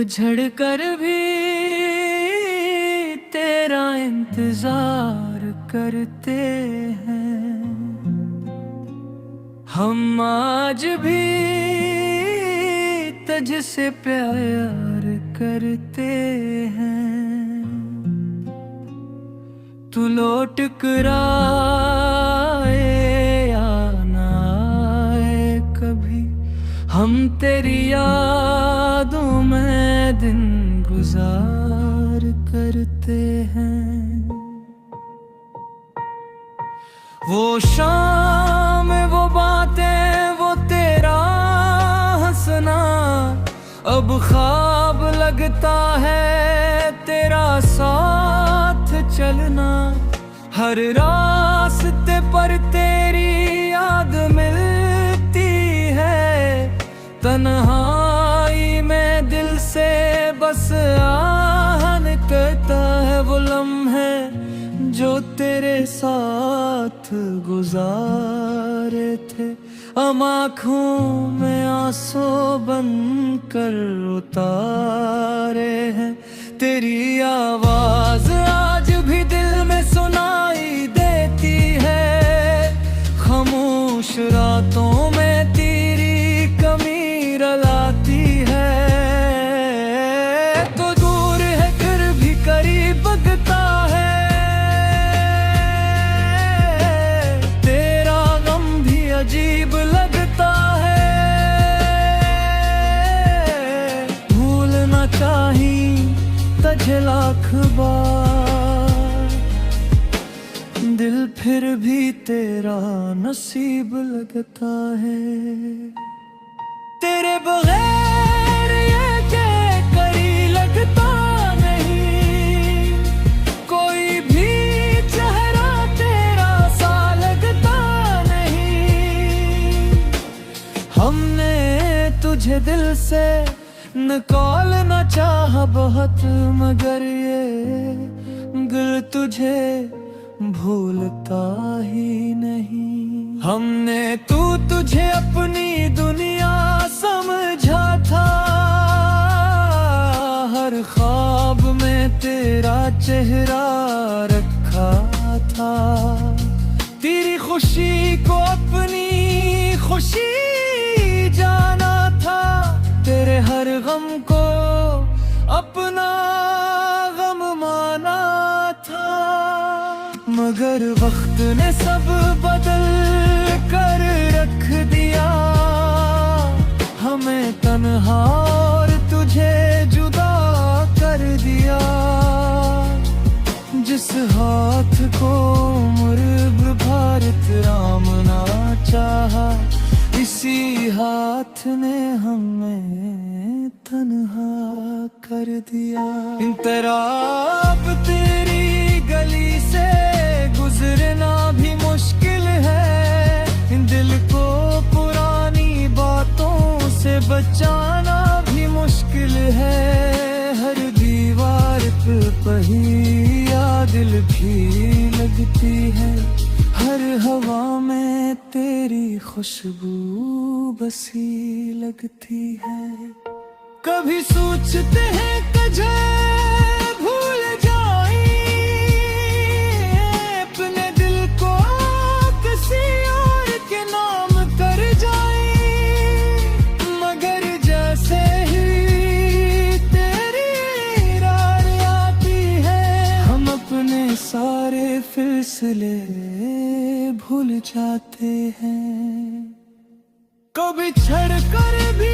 उजड़ कर भी तेरा इंतजार करते हैं। हम आज भी तुझसे प्यार करते हैं। तू लौट कर आए या ना आए कभी, हम तेरी यादों में दिन गुजार करते हैं। वो शाम, वो बातें, वो तेरा हंसना अब ख्वाब लगता है, तेरा साथ चलना। हर रास्ते पर तेरी याद मिलती है, तन्हाई में दिल से बस आहन करता है। वो लम्हे जो तेरे साथ गुजारे थे, हम आँखों में आंसू बन कर उतारे हैं। तेरी आवाज आज भी दिल में सुनाई देती है, खामोश रातों में तेरी कमी रलाती है। तो दूर है फिर भी करीब लगता है, तेरा गम भी अजीब लगता है। भूलना चाहिए तुझे लाख बार, दिल फिर भी तेरा नसीब लगता है। तेरे बगैर ये के करी लगता नहीं, कोई भी चेहरा तेरा सा लगता नहीं। हमने तुझे दिल से निकालना चाहा बहुत, मगर ये दिल तुझे भूलता ही नहीं। हमने तुझे अपनी दुनिया समझा था, हर ख्वाब में तेरा चेहरा रखा था। तेरी खुशी को अपनी खुशी जाना था, तेरे हर गम को अपना गम माना था। मगर वक्त ने सब बदल कर रख दिया, हमें तन्हा और तुझे जुदा कर दिया। जिस हाथ को मुर्ग भारत राम ना चाहा, इसी हाथ ने हमें तन्हा कर दिया। इंतराब तेरी गली से गुजरना भी मुश्किल है, दिल को पुरानी बातों से बचाना भी मुश्किल है। हर दीवार पे पहिया दिल भी लगती है, हर हवा में तेरी खुशबू बसी लगती है। कभी सोचते हैं तुझे भूल जाए, अपने दिल को किसी और के नाम कर जाए। मगर जैसे ही तेरी रात आती है, हम अपने सारे फैसले भूल जाते हैं। कभी छड़ कर भी